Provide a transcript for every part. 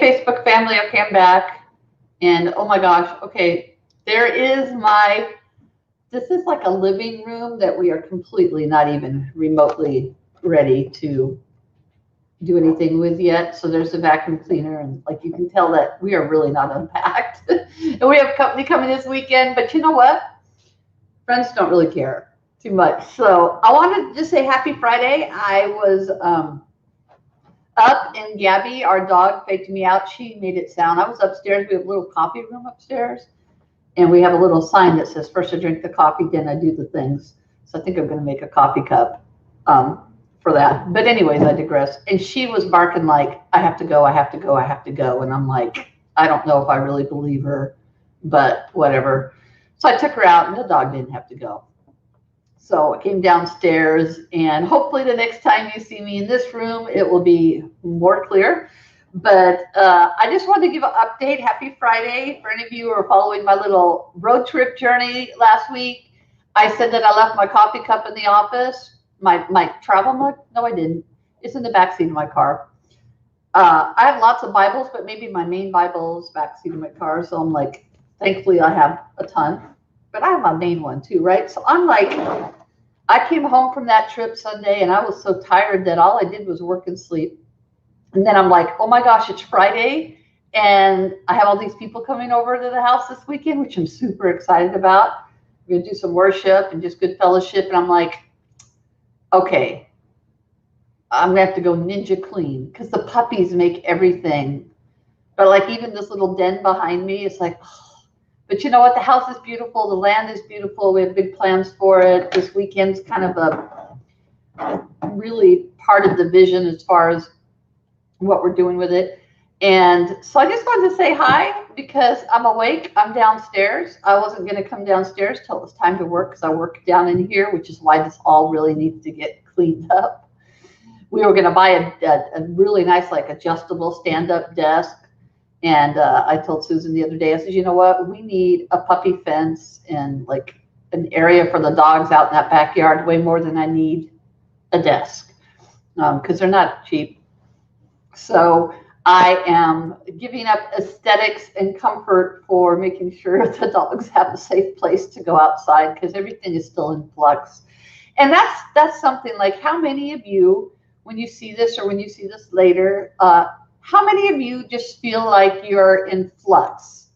Facebook family. Okay, I'm back. And oh my gosh, okay, there is this is like a living room that we are completely not even remotely ready to do anything with yet. So there's a vacuum cleaner, and like you can tell that we are really not unpacked. And we have company coming this weekend, but you know what? Friends don't really care too much. So I wanted to just say happy Friday. I was up, and Gabby, our dog, faked me out. She made it sound. I was upstairs. We have a little coffee room upstairs, and we have a little sign that says, first I drink the coffee, then I do the things. So I think I'm going to make a coffee cup for that. But anyways, I digress. And she was barking like, I have to go, I have to go, I have to go. And I'm like, I don't know if I really believe her, but whatever. So I took her out, and the dog didn't have to go. So I came downstairs, and hopefully the next time you see me in this room, it will be more clear. But I just wanted to give an update. Happy Friday. For any of you who are following my little road trip journey last week, I said that I left my coffee cup in the office. My travel mug? No, I didn't. It's in the backseat of my car. I have lots of Bibles, but maybe my main Bible is backseat of my car. So I'm like, thankfully I have a ton. But I have my main one too, right? So I'm like, I came home from that trip Sunday, and I was so tired that all I did was work and sleep. And then I'm like, oh my gosh, it's Friday, and I have all these people coming over to the house this weekend, which I'm super excited about. We're going to do some worship and just good fellowship. And I'm like, okay, I'm going to have to go ninja clean, because the puppies make everything. But like even this little den behind me, it's like, oh. But you know what? The house is beautiful. The land is beautiful. We have big plans for it. This weekend's kind of a really part of the vision as far as what we're doing with it. And so I just wanted to say hi, because I'm awake. I'm downstairs. I wasn't going to come downstairs till it was time to work, because I work down in here, which is why this all really needs to get cleaned up. We were going to buy a really nice, like, adjustable stand-up desk. And I told Susan the other day, I said, you know what? We need a puppy fence and like an area for the dogs out in that backyard way more than I need a desk, because they're not cheap. So I am giving up aesthetics and comfort for making sure the dogs have a safe place to go outside, because everything is still in flux. And that's something like, how many of you, when you see this or when you see this later, how many of you just feel like you're in flux?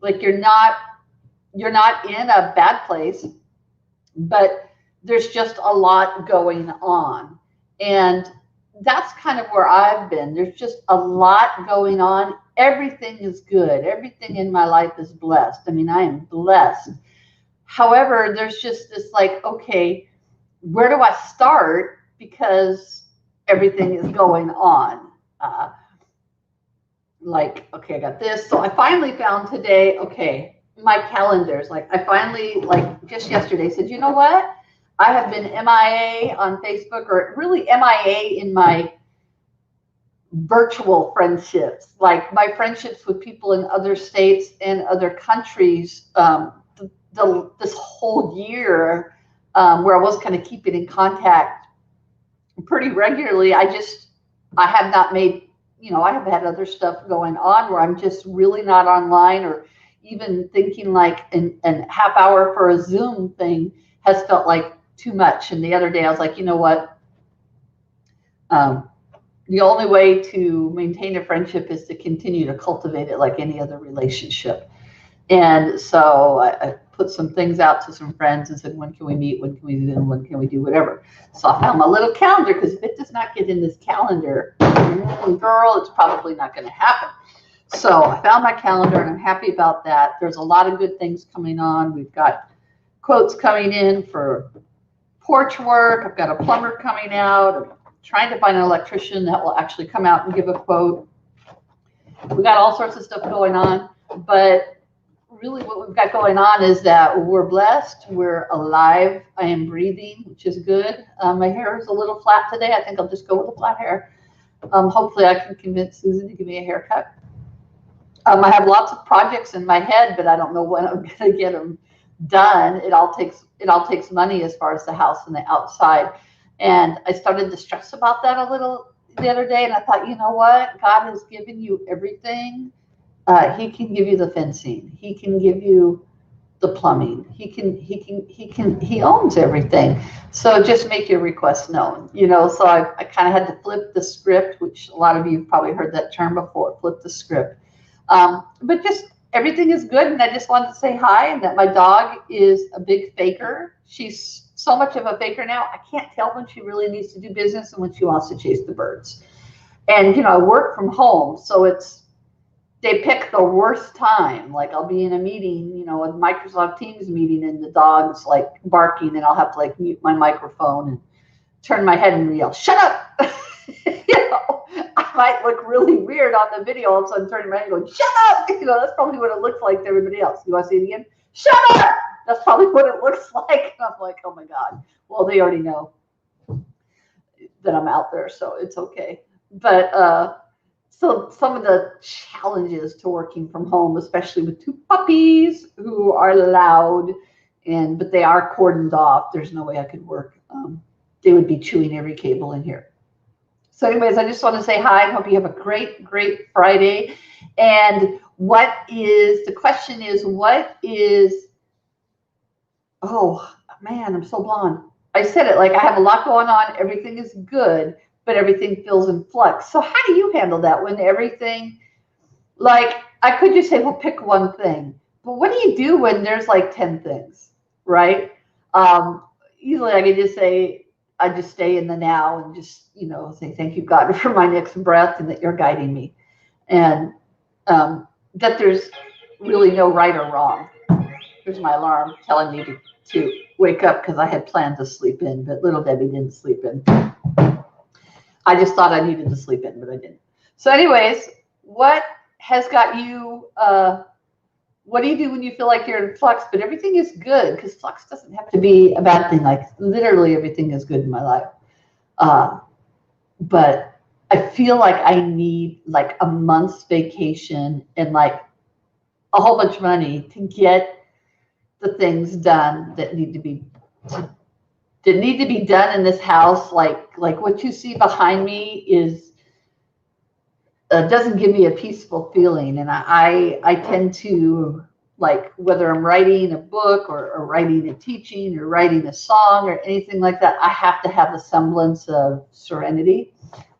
Like you're not in a bad place, but there's just a lot going on. And that's kind of where I've been. There's just a lot going on. Everything is good. Everything in my life is blessed. I mean, I am blessed. However, there's just this like, okay, where do I start? Because everything is going on. Like, okay, I got this. So I finally found today, okay, my calendars. Like I finally, like just yesterday said, you know what? I have been MIA on Facebook, or really MIA in my virtual friendships, like my friendships with people in other states and other countries. This whole year, where I was kind of keeping in contact pretty regularly, I have not made, I have had other stuff going on where I'm just really not online, or even thinking like an half hour for a Zoom thing has felt like too much. And the other day I was like, you know what? The only way to maintain a friendship is to continue to cultivate it like any other relationship. And so I put some things out to some friends and said, when can we meet? When can we Zoom? When can we do whatever? So I found my little calendar, because if it does not get in this calendar, girl, it's probably not going to happen. So I found my calendar, and I'm happy about that. There's a lot of good things coming on. We've got quotes coming in for porch work. I've got a plumber coming out. I'm trying to find an electrician that will actually come out and give a quote. We got all sorts of stuff going on, but really what we've got going on is that we're blessed, we're alive, I am breathing, which is good. My hair is a little flat today. I think I'll just go with the flat hair. Hopefully I can convince Susan to give me a haircut. I have lots of projects in my head, but I don't know when I'm going to get them done. It all takes money as far as the house and the outside. And I started to stress about that a little the other day, and I thought, you know what? God has given you everything. He can give you the fencing. He can give you the plumbing. He owns everything. So just make your request known. So I kind of had to flip the script, which a lot of you have probably heard that term before, flip the script. But just everything is good. And I just wanted to say hi, and that my dog is a big faker. She's so much of a faker now. I can't tell when she really needs to do business and when she wants to chase the birds. And, I work from home, so they pick the worst time. Like I'll be in a meeting, a Microsoft Teams meeting, and the dog's like barking, and I'll have to like mute my microphone and turn my head and yell, "Shut up!" I might look really weird on the video. All of a sudden, turning my head and going, "Shut up!" That's probably what it looks like to everybody else. You want to see it again? Shut up! That's probably what it looks like. And I'm like, oh my God. Well, they already know that I'm out there, so it's okay. But so some of the challenges to working from home, especially with two puppies who are loud, but they are cordoned off. There's no way I could work. They would be chewing every cable in here. So anyways, I just want to say hi and hope you have a great, great Friday. And the question is, oh man, I'm so blonde. I said it like I have a lot going on. Everything is good, but everything feels in flux. So how do you handle that when everything, like I could just say, well, pick one thing. But what do you do when there's like 10 things, right? Usually I could just say, I just stay in the now and just, say, thank you, God, for my next breath and that you're guiding me. And that there's really no right or wrong. Here's my alarm telling me to wake up because I had planned to sleep in, but little Debbie didn't sleep in. I just thought I needed to sleep in, but I didn't. So anyways, what has got you, what do you do when you feel like you're in flux, but everything is good? Because flux doesn't have to be a bad thing. Like literally everything is good in my life. But I feel like I need like a month's vacation and like a whole bunch of money to get the things done that need to be done in this house. Like what you see behind me is doesn't give me a peaceful feeling. And I tend to, like, whether I'm writing a book or writing a teaching or writing a song or anything like that, I have to have a semblance of serenity.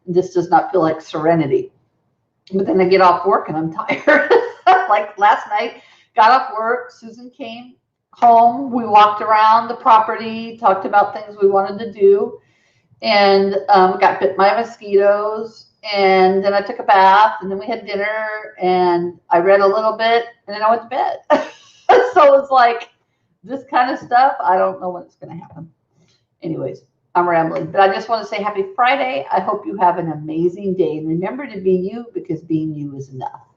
This does not feel like serenity. But then I get off work and I'm tired. Like last night, got off work, Susan came home, we walked around the property, talked about things we wanted to do, and got bit by mosquitoes. And then I took a bath, and then we had dinner, and I read a little bit, and then I went to bed. So it's like this kind of stuff, I don't know when it's going to happen. Anyways, I'm rambling, but I just want to say happy Friday. I hope you have an amazing day, and remember to be you, because being you is enough.